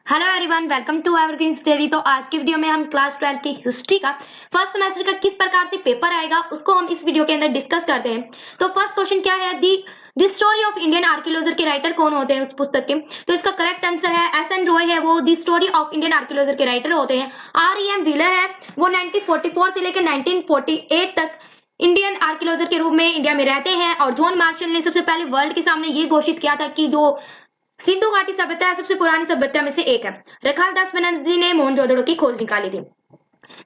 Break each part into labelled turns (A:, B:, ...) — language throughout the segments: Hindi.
A: Hello everyone, welcome to Evergreen Study. तो आज की वीडियो में हम क्लास 12 की हिस्ट्री का फर्स्ट सेमेस्टर का किस प्रकार से पेपर आएगा उसको हम इस वीडियो के अंदर डिस्कस करते हैं। तो फर्स्ट क्वेश्चन क्या है, दी स्टोरी ऑफ इंडियन आर्कियोलॉजर के राइटर कौन होते हैं उस पुस्तक के। तो इसका करेक्ट आंसर है एस.एन. रॉय है, वो दी स्टोरी ऑफ इंडियन आर्कियोलॉजर के राइटर होते हैं। R.E.M. व्हीलर है, वो 1944 से लेकर 1948 तक इंडियन आर्कियोलॉजर के रूप में इंडिया में रहते हैं। और जॉन मार्शल ने सबसे पहले वर्ल्ड के सामने ये घोषित किया था कि जो सिंधु घाटी सभ्यता है सबसे पुरानी सभ्यता में से एक है। रखालदास बनर्जी ने मोहनजोदड़ो की खोज निकाली थी।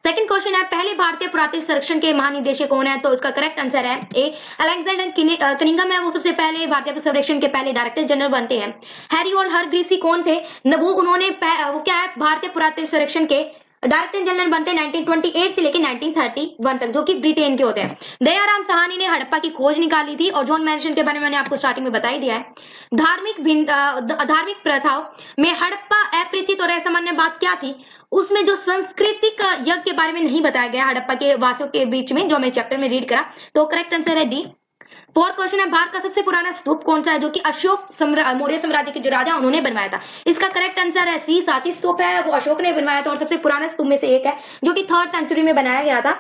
A: सेकंड क्वेश्चन है, पहले भारतीय पुरातत्व सर्वेक्षण के महानिदेशक कौन है। तो इसका करेक्ट आंसर है ए, अलेक्जेंडर कनिंघम है, वो सबसे पहले भारतीय सर्वेक्षण के पहले डायरेक्टर जनरल बनते हैं। हैरी और हरग्रीसी कौन थे, वो उन्होंने वो क्या है भारतीय पुरातत्व सर्वेक्षण के डायरेक्टर जनरल बनते हैं 1928 से लेकर 1931 तक, जो कि ब्रिटेन के होते हैं। दयाराम साहनी ने हड़प्पा की खोज निकाली थी। और जॉन मैरिसन के बारे में मैंने आपको स्टार्टिंग में बता ही दिया है। धार्मिक प्रथाओं में हड़प्पा अपरिचित और असामान्य बात क्या थी, उसमें जो सांस्कृतिक यज्ञ के बारे में नहीं बताया गया हड़प्पा के वासियों के बीच में, जो मैं चैप्टर में रीड करा। तो करेक्ट आंसर है डी। फोर्थ क्वेश्चन है, भारत का सबसे पुराना स्तूप कौन सा है, जो कि अशोक मौर्य साम्राज्य के जो राजा उन्होंने बनवाया था। इसका करेक्ट आंसर है सी, सांची स्तूप है, वो अशोक ने बनवाया था और सबसे पुराना स्तूप में से एक है, जो कि 3rd सेंचुरी में बनाया गया था।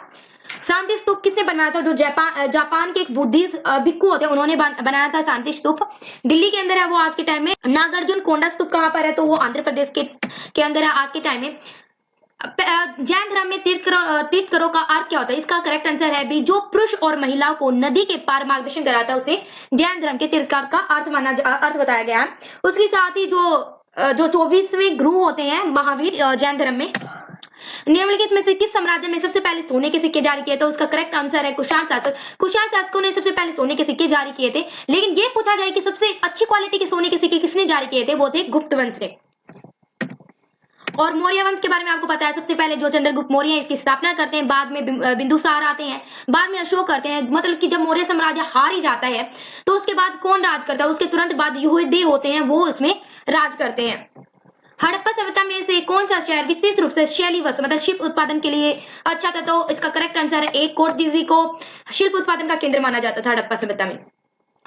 A: शांति स्तूप किसने बनवाया था, जो जापान के एक बुद्धिस्ट भिक्खु होते हैं उन्होंने बनाया था शांति स्तूप। दिल्ली के अंदर है वो आज के टाइम में। नागार्जुन कोंडा स्तूप कहाँ पर है, तो वो आंध्र प्रदेश के अंदर है आज के टाइम में। जैन धर्म में तीर्थकरों का अर्थ क्या होता है, इसका करेक्ट आंसर है बी, जो पुरुष और महिला को नदी के पार मार्गदर्शन कराता है उसे जैन धर्म के तीर्थकार का अर्थ बताया गया है। उसके साथ ही जो 24वें गुरु होते हैं महावीर जैन धर्म में। निम्नलिखित में से किस साम्राज्य में सबसे पहले सोने के सिक्के जारी किए, तो उसका करेक्ट आंसर है कुषाण शासक। कुषाण शासकों ने सबसे पहले सोने के सिक्के जारी किए थे। लेकिन ये पूछा जाए कि सबसे अच्छी क्वालिटी के सोने के सिक्के किसने जारी किए थे, वो थे गुप्त वंश ने। और मौर्य वंश के बारे में आपको पता है, सबसे पहले जो चंद्रगुप्त मौर्य हैं इसकी स्थापना करते हैं, बाद में बिंदुसार आते हैं, बाद में अशोक करते हैं। मतलब कि जब मौर्य साम्राज्य हार ही जाता है तो उसके बाद कौन राज करता है, उसके तुरंत बाद यहूदी होते हैं वो उसमें राज करते हैं। हड़प्पा सभ्यता में से कौन सा शहर विशेष रूप से शैली वस्त्र मतलब शिल्प उत्पादन के लिए अच्छा था, तो इसका करेक्ट आंसर है एक, कोटदीजी को शिल्प उत्पादन का केंद्र माना जाता था हड़प्पा सभ्यता में।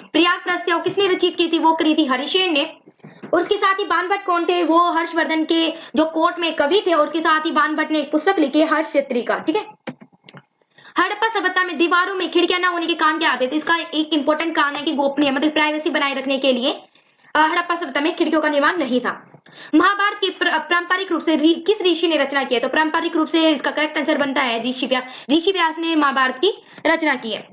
A: प्रयाग प्रस्ताव किसने रचित की थी, वो करी थी हरिशेन ने। और उसके साथ ही बाणभट्ट कौन थे, वो हर्षवर्धन के जो कोर्ट में कवि थे। और उसके साथ ही बाणभट्ट ने एक पुस्तक लिखी है हर्षचित्रिका, ठीक है। हड़प्पा सभ्यता में दीवारों में खिड़कियां ना होने के कारण क्या आते थे, इसका एक इंपॉर्टेंट कारण है कि गोपनीय मतलब प्राइवेसी बनाए रखने के लिए हड़प्पा सभ्यता में खिड़कियों का निर्माण नहीं था। महाभारत की पारंपरिक रूप से किस ऋषि ने रचना की है, तो पारंपरिक रूप से इसका करेक्ट आंसर बनता है ऋषि व्यास ने महाभारत की रचना की है।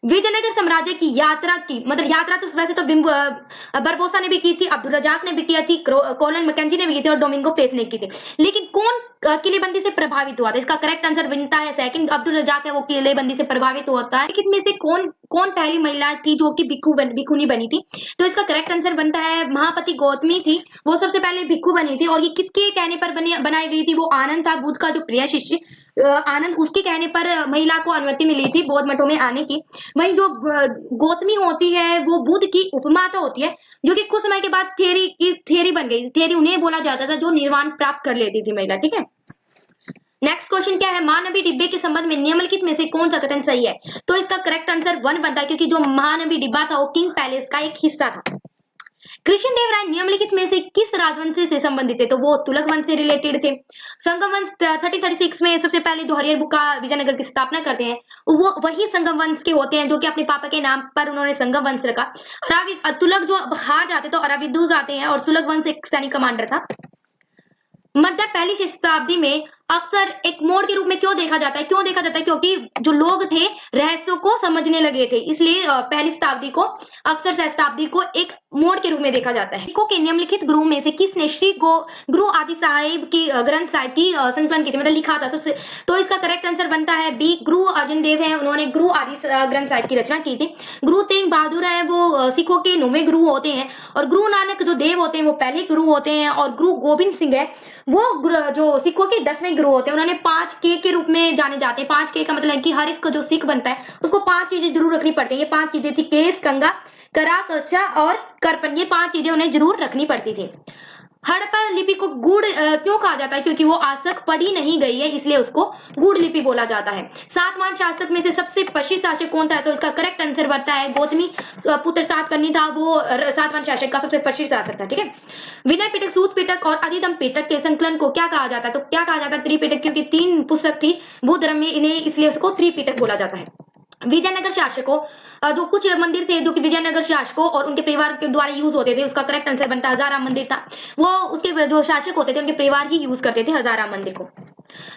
A: विजयनगर साम्राज्य की यात्रा की मतलब यात्रा तो वैसे तो बरबोसा ने भी की थी, अब्दुल रजाक ने भी की थी, कोलन मैकेंजी ने भी की थी और डोमिंगो पेस ने की थी। लेकिन कौन किलेबंदी से प्रभावित हुआ था, इसका करेक्ट आंसर बनता है सेकंड, अब्दुल रजाक है वो किलेबंदी से प्रभावित होता है। लेकिन में से कौन पहली महिला थी जो कि भिक्खुनी बनी थी, तो इसका करेक्ट आंसर बनता है महापति गौतमी थी, वो सबसे पहले भिक्खु बनी थी। और ये किसके कहने पर बनाई गई थी, वो आनंद था, बुद्ध का जो प्रिय शिष्य आनंद, उसके कहने पर महिला को अनुमति मिली थी बौद्ध मठों में आने की। वहीं जो गौतमी होती है वो बुद्ध की उपमाता होती है, जो कि कुछ समय के बाद थ्योरी बन गई। थ्योरी उन्हें बोला जाता था जो निर्वाण प्राप्त कर लेती थी महिला, ठीक है। नेक्स्ट क्वेश्चन क्या है, महानबी डिब्बे के संबंध में निम्नलिखित में से कौन सा कथन सही है, तो इसका करेक्ट आंसर 1 बनता है, क्योंकि जो महानबी डिब्बा था वो किंग पैलेस का एक हिस्सा था। कृष्णदेवराय निम्नलिखित में से किस राजवंश से संबंधित थे, तो वो तुगलक वंश से रिलेटेड थे। संगम वंश 3036 में सबसे पहले जो हरिहर बुक्का विजयनगर की स्थापना करते हैं वो वही संगम वंश के होते हैं, जो कि अपने पापा के नाम पर उन्होंने संगम वंश रखा। तुगलक जो हार जाते तो अराविदुस आते हैं और तुगलक वंश एक सैनिक कमांडर था। मध्य पहली शताब्दी में अक्सर एक मोड़ के रूप में क्यों देखा जाता है, क्योंकि जो लोग थे रहस्यों को समझने लगे थे, इसलिए पहली शताब्दी को अक्सर शताब्दी को एक मोड़ के रूप में देखा जाता है। सिखों के निम्नलिखित गुरु में से किसने श्री गुरु आदि साहिब की ग्रंथ साहिब की संकलन की थी मतलब लिखा था सबसे, तो इसका करेक्ट आंसर बनता है बी, गुरु अर्जन देव है, उन्होंने गुरु आदि ग्रंथ साहिब की रचना की थी। गुरु तेग बहादुर है वो सिखों के 9वें गुरु होते हैं। और गुरु नानक जो देव होते हैं वो पहले गुरु होते हैं। और गुरु गोविंद सिंह है वो जो सिखों के 10वें गुरु होते हैं, उन्होंने 5K के रूप में जाने जाते हैं। 5K का मतलब कि हर एक जो सिख बनता है उसको 5 चीजें जरूर रखनी पड़ती है। ये 5 चीजें थी, केस, कंगा, करा, कच्चा और करपन, ये 5 चीजें उन्हें जरूर रखनी पड़ती थी। हड़प्पा लिपि को गूढ़ क्यों कहा जाता है? क्योंकि वो आज तक पढ़ी नहीं गई है, इसलिए उसको गूढ़ लिपि बोला जाता है। सातवाहन शासक में से सबसे पश्चिमी शासक कौन था? तो इसका करेक्ट आंसर बनता है गौतमी पुत्र सातकर्णी था, वो सातवाहन शासक का सबसे पश्चिमी शासक था। ठीक है, विनय पिटक, सूत पिटक और अधिगम पिटक के संकलन को क्या कहा जाता है? तो क्या कहा जाता है? त्रिपिटक, क्योंकि 3 पुस्तक थी बौद्ध धर्म में, इन्हें इसलिए उसको त्रिपिटक बोला जाता है। विजयनगर शासकों, जो कुछ मंदिर थे जो कि विजयनगर शासकों और उनके परिवार के द्वारा यूज होते थे, उसका करेक्ट आंसर बनता है हजारा मंदिर था। वो उसके जो शासक होते थे उनके परिवार ही यूज करते थे हजारा मंदिर को।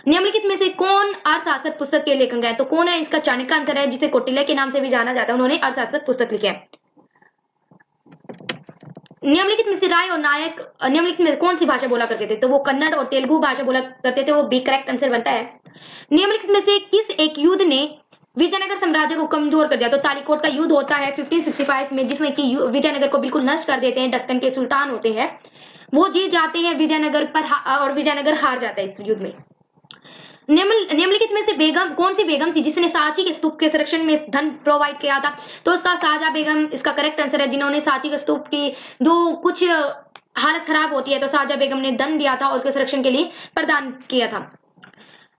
A: निम्नलिखित में से कौन अर्थशास्त्र पुस्तक के लेखक है? तो कौन है? इसका चाणक्य आंसर है, जिसे कौटिल्य के नाम से भी जाना जाता है, उन्होंने अर्थशास्त्र पुस्तक लिखी है। निम्नलिखित में से राय और नायक निम्नलिखित में कौन सी भाषा बोला करते थे? तो वो कन्नड़ और तेलुगु भाषा बोला करते थे, वो बी करेक्ट आंसर बनता है। निम्नलिखित में से किस एक युद्ध ने विजयनगर साम्राज्य को कमजोर कर दिया? तो तालीकोट का युद्ध होता है 1565 में, जिसमें कि विजयनगर को बिल्कुल नष्ट कर देते हैं। दक्कन के सुल्तान होते हैं, वो जीत जाते हैं विजयनगर पर और विजयनगर हार जाता है इस युद्ध में। निम्नलिखित में से बेगम कौन सी बेगम थी जिसने सांची के स्तूप के संरक्षण में धन प्रोवाइड किया था? तो उसका शाहजहां बेगम इसका करेक्ट आंसर है, जिन्होंने सांची के स्तूप की जो कुछ हालत खराब होती है तो शाहजहां बेगम ने धन दिया था और उसके संरक्षण के लिए प्रदान किया था।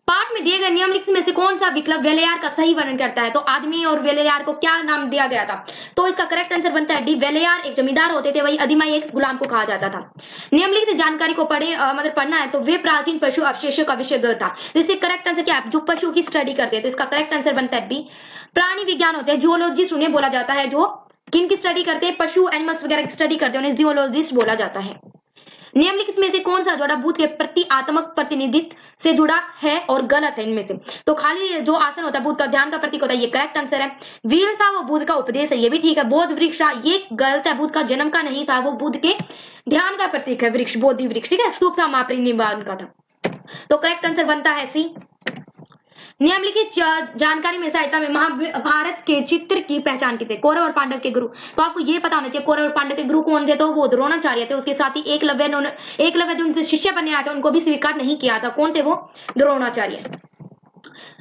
A: पाठ में दिए गए निम्नलिखित में से कौन सा विकल्प वेलेयार का सही वर्णन करता है? तो आदमी और वेलेयार को क्या नाम दिया गया था? तो इसका करेक्ट आंसर बनता है डी, वेलेयार एक जमींदार होते थे, वही अधिमाई एक गुलाम को कहा जाता था। निम्नलिखित जानकारी को मतलब पढ़ना है, तो वे प्राचीन पशु अवशेषों का विषय था। इससे करेक्ट आंसर क्या है? जो पशु की स्टडी करते हैं, तो इसका करेक्ट आंसर बनता है बी, प्राणी विज्ञान होते हैं, जियोलॉजिस्ट उन्हें बोला जाता है जो किन की स्टडी करते हैं? पशु एनिमल्स वगैरह की स्टडी करते हैं, उन्हें जियोलॉजिस्ट बोला जाता है। निम्नलिखित में से कौन सा जोड़ा बुद्ध के प्रतीकात्मक प्रतिनिधित्व से जुड़ा है और गलत है इनमें से? तो खाली जो आसन होता है बुद्ध का ध्यान का प्रतीक होता है, ये करेक्ट आंसर है। व्हील था वो बुद्ध का उपदेश है, ये भी ठीक है। बोध वृक्ष था, ये गलत है, बुद्ध का जन्म का नहीं था, वो बुद्ध के ध्यान का प्रतीक है वृक्ष, बोधि वृक्ष। ठीक है, स्तूप था महापरिनिर्वाण का था, तो करेक्ट आंसर बनता है सी। निम्नलिखित जानकारी में सहायता में महाभारत के चित्र की पहचान की थे? कौरव और पांडव के गुरु, तो आपको ये पता होना चाहिए कौरव और पांडव के गुरु कौन थे? तो वो द्रोणाचार्य थे। उसके साथ ही एकलव्य जो उनसे शिष्य बनने आया था उनको भी स्वीकार नहीं किया था। कौन थे वो? द्रोणाचार्य।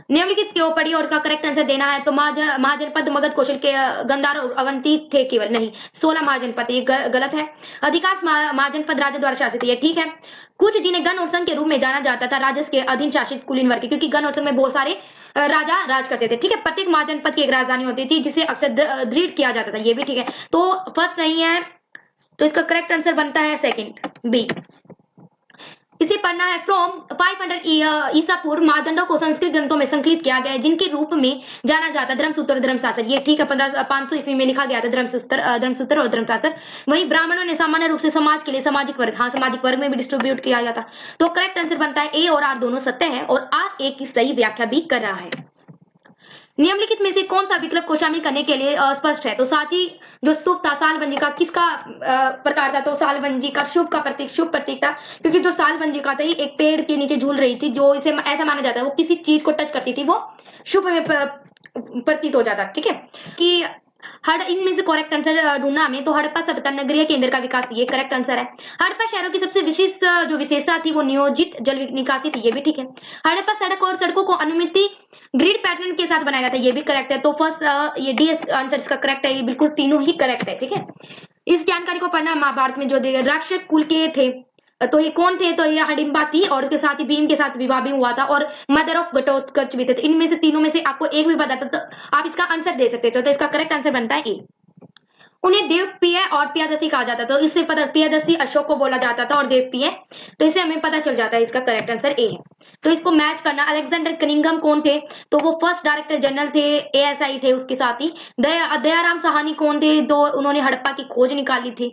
A: निम्नलिखित क्यों पढ़ी और उसका करेक्ट आंसर देना है। तो महाजनपद मगध कौशल के गंधार और अवंती थे केवल, नहीं 16 महाजनपद, ये गलत है। अधिकांश महाजनपद राजा द्वारा शासित, ये ठीक है। कुछ जिन्हें गण और संघ के रूप में जाना जाता था राजस के अधीन शासित कुलीन वर्ग, क्योंकि गण और संघ में बहुत सारे राजा राज करते थे। ठीक है, प्रत्येक महाजनपद की एक राजधानी होती थी जिसे अक्सर दृढ़ किया जाता था, ये भी ठीक है। तो फर्स्ट नहीं है, तो इसका करेक्ट आंसर बनता है सेकंड बी। इसे पढ़ना है। फ्रॉम 500 ईसा पूर्व मानदंडों को संस्कृत ग्रंथों में संकलित किया गया है जिनके रूप में जाना जाता है धर्मसूत्र और धर्मशास्त्र, ये ठीक है। 500 ईस्वी में लिखा गया था धर्मसूत्र और धर्मशास्त्र। वहीं ब्राह्मणों ने सामान्य रूप से समाज के लिए सामाजिक वर्ग, हाँ सामाजिक वर्ग में भी डिस्ट्रीब्यूट किया गया था। तो करेक्ट आंसर बनता है ए और आर दोनों सत्य है और आर ए की सही व्याख्या भी कर रहा है। निम्नलिखित में से कौन सा विकल्प को शामिल करने के लिए स्पष्ट है। तो सांची जो स्तूप था सालबंजी का किसका प्रकार था। तो सालबंजी का शुभ का प्रतीक, शुभ प्रतीक था, क्योंकि जो सालबंजी का था एक पेड़ के नीचे झूल रही थी, जो इसे ऐसा माना जाता है वो किसी चीज को टच करती थी वो शुभ में प्रतीत हो जाता। ठीक है, कि इनमें से करेक्ट आंसर ढूंढना हमें। तो हड़प्पा सभ्यता नगरीय केंद्र का विकास, ये करेक्ट आंसर है। हड़प्पा शहरों की सबसे विशिष्ट जो विशेषता थी वो नियोजित जल निकासी थी, ये भी ठीक है। हड़प्पा सड़क और सड़कों को अनुमिति ग्रिड पैटर्न के साथ बनाया गया था, ये भी करेक्ट है। तो फर्स्ट ये डी आंसर इसका करेक्ट है, ये बिल्कुल तीनों ही करेक्ट है। ठीक है, इस जानकारी को पढ़ना महाभारत में जो राक्षस कुल के थे तो ये कौन थे। तो ये हडिम्बा थी और उसके साथ ही भीम के साथ विवाह भी हुआ था और मदर ऑफ घटोत्कच भी थे। इनमें से तीनों में से आपको एक भी बताता तो आप इसका आंसर दे सकते थे। तो इसका करेक्ट आंसर बनता है ए। उन्हें देवप्रिय और पियादसी कहा जाता था, तो इससे पता पियादसी अशोक को बोला जाता था और देवप्रिय, तो इससे हमें पता चल जाता है इसका करेक्ट आंसर ए है। तो इसको मैच करना। अलेक्जेंडर कनिंघम कौन थे। तो वो फर्स्ट डायरेक्टर जनरल थे, एएसआई थे। उसके साथ ही दयाराम साहनी कौन थे, तो उन्होंने हड़प्पा की खोज निकाली थी।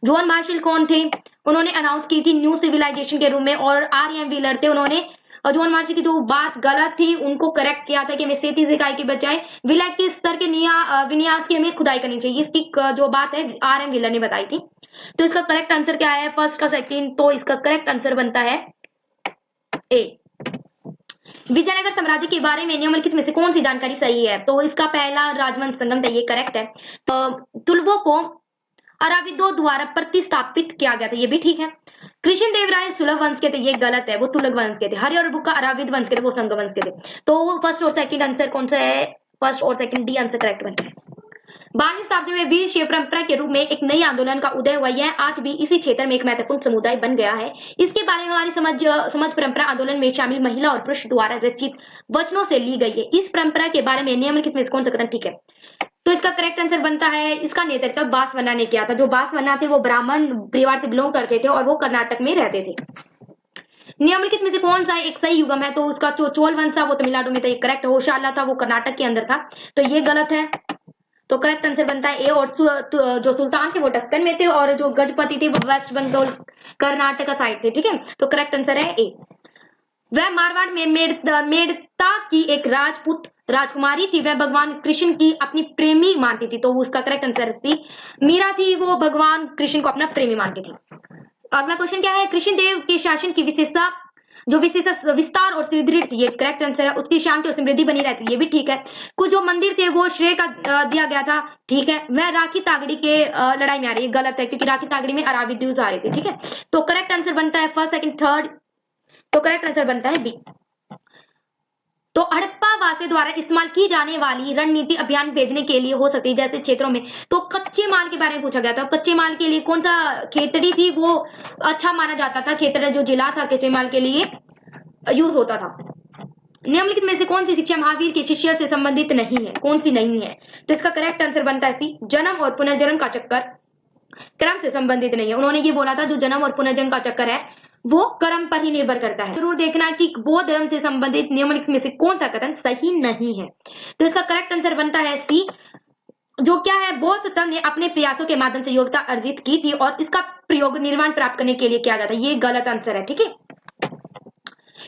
A: जॉन मार्शल कौन थे, उन्होंने अनाउंस की थी न्यू सिविलाइजेशन के रूप में। और आर.एम. व्हीलर थे, उन्होंने जॉन मार्शल की जो बात गलत थी उनको करेक्ट किया था कि हमें सेती इकाई के बजाय विलय के स्तर के विन्यास की हमें खुदाई करनी चाहिए। इसकी जो बात है आर.एम. व्हीलर ने बताई थी। तो इसका करेक्ट आंसर क्या है, फर्स्ट का सेकंड। तो इसका करेक्ट आंसर बनता है ए। विजयनगर साम्राज्य के बारे में निम्नलिखित में से कौन सी जानकारी सही है। तो इसका पहला राजवंश संगम था, ये करेक्ट है। तो तुलवों को अराविदों द्वारा प्रतिस्थापित किया गया था, ये भी ठीक है। कृष्णदेवराय सुलभ वंश के थे, ये गलत है, वो तुलग वंश के थे। हरि और बुक्का अराविद वंश के थे, वो संग वंश के थे। तो फर्स्ट और सेकंड आंसर कौन सा है, फर्स्ट और सेकंड डी आंसर करेक्ट बनता है। 12वीं शताब्दी में वीर शैव परंपरा के रूप में एक नई आंदोलन का उदय हुआ। यह आज भी इसी क्षेत्र में एक महत्वपूर्ण समुदाय बन गया है। इसके बारे में हमारी समझ परंपरा आंदोलन में शामिल महिला और पुरुष द्वारा रचित वचनों से ली गई है। इस परंपरा के बारे में निम्नलिखित में से कौन सा कथन ठीक है? तो इसका करेक्ट आंसर बनता है, इसका नेतृत्व बासवन्ना ने किया था। जो बासवन्ना थे वो ब्राह्मण परिवार से बिलोंग करते थे और वो कर्नाटक में रहते थे। निम्नलिखित में से कौन सा एक सही युगम है? तो उसका चोल वंश था वो तमिलनाडु में था, ये करेक्ट। होशाला था वो कर्नाटक के अंदर था, तो ये गलत है। तो करेक्ट आंसर बनता है ए। और जो सुल्तान थे वो दक्कन में थे और जो गजपति थे वो वेस्ट बंगाल कर्नाटक साइड थे, ठीक है। तो करेक्ट आंसर है ए। वह मारवाड़ में मेड़ता की एक राजपूत राजकुमारी थी। वह भगवान कृष्ण की अपनी प्रेमी मानती थी, तो उसका करेक्ट आंसर थी मीरा थी, वो भगवान कृष्ण को अपना प्रेमी मानती थी। अगला क्वेश्चन क्या है? कृष्ण देव के शासन की विशेषता विस्तार और सुदृढ़ थी, ये करेक्ट आंसर है। उसकी शांति और समृद्धि बनी रहती, ये भी ठीक है। कुछ जो मंदिर थे वो श्रेय का दिया गया था, ठीक है। वह राखी तागड़ी के लड़ाई में आ रही है, गलत है, क्योंकि राखी तागड़ी में अराविद द्वीप आ रहे थे, ठीक है। तो करेक्ट आंसर बनता है फर्स्ट, सेकंड, थर्ड। तो करेक्ट आंसर बनता है बी। तो हड़प्पा वासियों द्वारा इस्तेमाल की जाने वाली रणनीति अभियान भेजने के लिए हो सकती है जैसे क्षेत्रों में। तो कच्चे माल के बारे में पूछा गया था। कच्चे माल के लिए कौन सा खेतड़ी थी वो अच्छा माना जाता था, खेतड़ा जो जिला था कच्चे माल के लिए यूज होता था। निम्नलिखित में से कौन सी शिक्षा महावीर के शिष्य से संबंधित नहीं है? कौन सी नहीं है? तो इसका करेक्ट आंसर बनता है सी। जन्म और पुनर्जन्म का चक्कर कर्म से संबंधित नहीं है। उन्होंने ये बोला था जो जन्म और पुनर्जन्म का चक्कर है वो कर्म पर ही निर्भर करता है। जरूर देखना कि बौद्ध धर्म से संबंधित निम्नलिखित में से कौन सा कथन सही नहीं है। तो इसका करेक्ट आंसर बनता है सी। जो क्या है, बौद्ध धर्म ने अपने प्रयासों के माध्यम से योग्यता अर्जित की थी और इसका प्रयोग निर्वाण प्राप्त करने के लिए किया गया था, ये गलत आंसर है, ठीक है।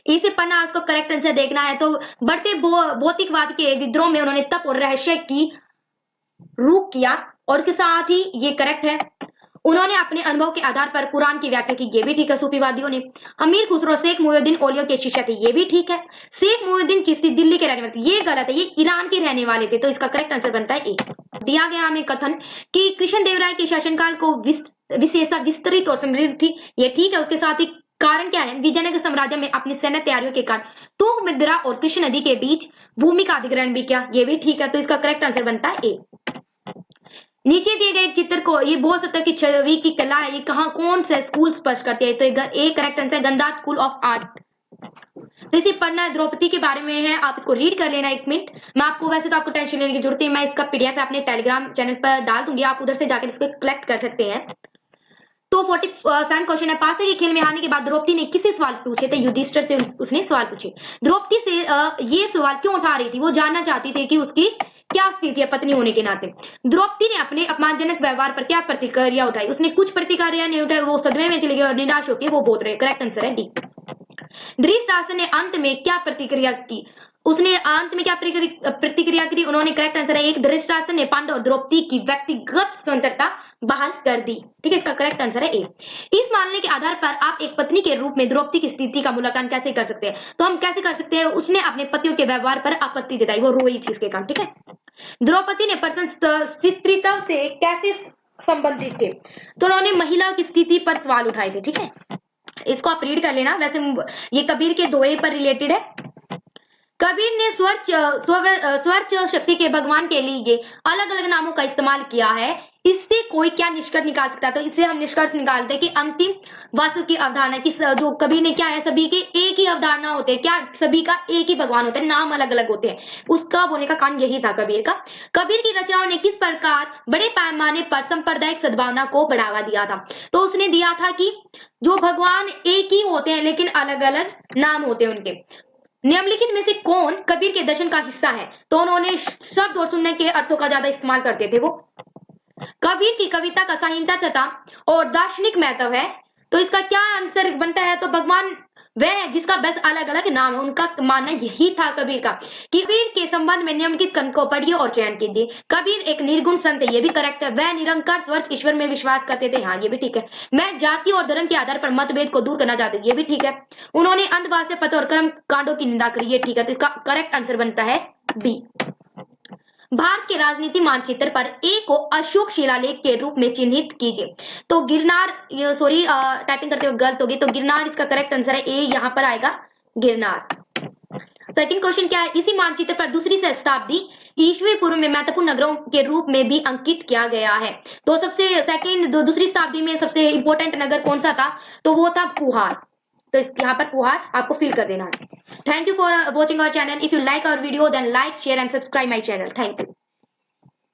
A: इसे पढ़ना, उसको करेक्ट आंसर देखना है। तो बढ़ते भौतिकवाद के विद्रोह में उन्होंने तप और रहस्य की रूप किया और इसके साथ ही ये करेक्ट है। उन्होंने अपने अनुभव के आधार पर कुरान की व्याख्या की, ये भी ठीक है। सूफीवादियों ने अमीर खुसरो शेख मुहिउद्दीन औलिया के शिष्य थे, ये भी ठीक है। शेख मुहिउद्दीन चिश्ती दिल्ली के रहने वाले थे, ये गलत है, ये ईरान के रहने वाले थे। तो इसका करेक्ट आंसर बनता है ए। दिया गया हमें कथन कि कृष्णदेवराय के शासनकाल को विशेषता विस्तृत और समृद्ध थी, ये ठीक है। उसके साथ ही कारण क्या है? विजयनगर साम्राज्य में अपनी सैन्य तैयारियों के कारण तुंगभद्रा और कृष्ण नदी के बीच भूमि का अधिग्रहण भी किया, ये भी ठीक है। तो इसका करेक्ट आंसर बनता है ए। नीचे दिए गए एक चित्र को ये बोल सकते हैं कि छवि की कला है, ये कहाँ कौन से स्कूल स्पष्ट करती है? तो A correct answer Gandhara school of art. तो इसे पढ़ना है, द्रौपदी के बारे में है, आप इसको रीड कर लेना। एक मिनट मैं आपको, वैसे तो आपको टेंशन लेने की जरूरत है, मैं इसका पीडीएफ अपने टेलीग्राम चैनल पर डाल दूंगी, आप उधर से जाकर इसको कलेक्ट कर सकते हैं। तो 47 क्वेश्चन है। पासे के खेल में हारने के बाद द्रौपदी ने किससे सवाल पूछे थे? युधिष्ठिर से उसने सवाल पूछे। द्रौपदी से ये सवाल क्यों उठा रही थी? वो जानना चाहती थी कि उसकी क्या स्थिति है पत्नी होने के नाते। द्रौपदी ने अपने अपमानजनक व्यवहार पर क्या प्रतिक्रिया उठाई? उसने कुछ प्रतिक्रिया नहीं उठाई, वो सदमे में चली गई और निराश होकर वो बोल रहे। करेक्ट आंसर है डी। धृतराष्ट्र ने अंत में क्या प्रतिक्रिया की? उसने अंत में क्या प्रतिक्रिया की? उन्होंने करेक्ट आंसर है एक, धृतराष्ट्र ने पांडव और द्रौपदी की व्यक्तिगत स्वतंत्रता बहाल कर दी, ठीक है। इसका करेक्ट आंसर है ए। इस मामले के आधार पर आप एक पत्नी के रूप में द्रौपदी की स्थिति का मूल्यांकन कैसे कर सकते हैं? तो हम कैसे कर सकते हैं? उसने अपने पतियों के व्यवहार पर आपत्ति जताई, वो रोई थी इसके कारण, ठीक है। द्रौपदी ने प्रशंसित्व से कैसे संबंधित थे? तो उन्होंने महिला की स्थिति पर सवाल उठाए थे, ठीक है। इसको आप रीड कर लेना, वैसे ये कबीर के दोहे पर रिलेटेड है। कबीर ने स्वर शक्ति के भगवान के लिए अलग अलग नामों का इस्तेमाल किया है। इससे कोई क्या निष्कर्ष निकाल सकता है? तो इससे हम निष्कर्ष निकालते हैं कि अंतिम वास्तु की अवधारणा की जो कबीर ने क्या है, सभी के एक ही अवधारणा होते हैं, क्या सभी का एक ही भगवान होता है, नाम अलग अलग होते हैं। उसका बोलने का कारण यही था कबीर का। कबीर की रचनाओं ने किस प्रकार बड़े पैमाने पर सांप्रदायिक सद्भावना को बढ़ावा दिया था? तो उसने दिया था कि जो भगवान एक ही होते हैं लेकिन अलग अलग नाम होते हैं उनके। निम्नलिखित में से कौन कबीर के दर्शन का हिस्सा है? तो उन्होंने शब्द और सुनने के अर्थों का ज्यादा इस्तेमाल करते थे। वो कबीर की कविता का साहित्यता और दार्शनिक महत्व है। तो इसका क्या आंसर बनता है? तो भगवान वह है जिसका बस अलग अलग नाम है। उनका मानना यही था कबीर का। कबीर के संबंध में निम्नलिखित कथन को पढ़िए और चयन कीजिए। कबीर एक निर्गुण संत है, ये भी करेक्ट है। वह निरंकार स्वर्ग ईश्वर में विश्वास करते थे, हाँ ये भी ठीक है। मैं जाति और धर्म के आधार पर मतभेद को दूर करना चाहते, ये भी ठीक है। उन्होंने अंधवास से पथ और कर्म कांडों की निंदा करी, ये ठीक है। तो इसका करेक्ट आंसर बनता है बी। भारत के राजनीति मानचित्र पर ए को अशोक शिलालेख के रूप में चिन्हित कीजिए। तो गिरनार, सॉरी टाइपिंग करते हुए गलत होगी, तो गिरनार इसका करेक्ट आंसर है ए, यहां पर आएगा गिरनार। सेकंड क्वेश्चन क्या है? इसी मानचित्र पर दूसरी शताब्दी ईसवी पूर्व में महत्वपूर्ण नगरों के रूप में भी अंकित किया गया है। तो सबसे सेकेंड दूसरी शताब्दी में सबसे इंपॉर्टेंट नगर कौन सा था, तो वो था पुहार। तो यहाँ पर पुहार आपको फिल कर देना है। Thank you for watching our channel. If you like our video then like share and subscribe my channel. Thank you.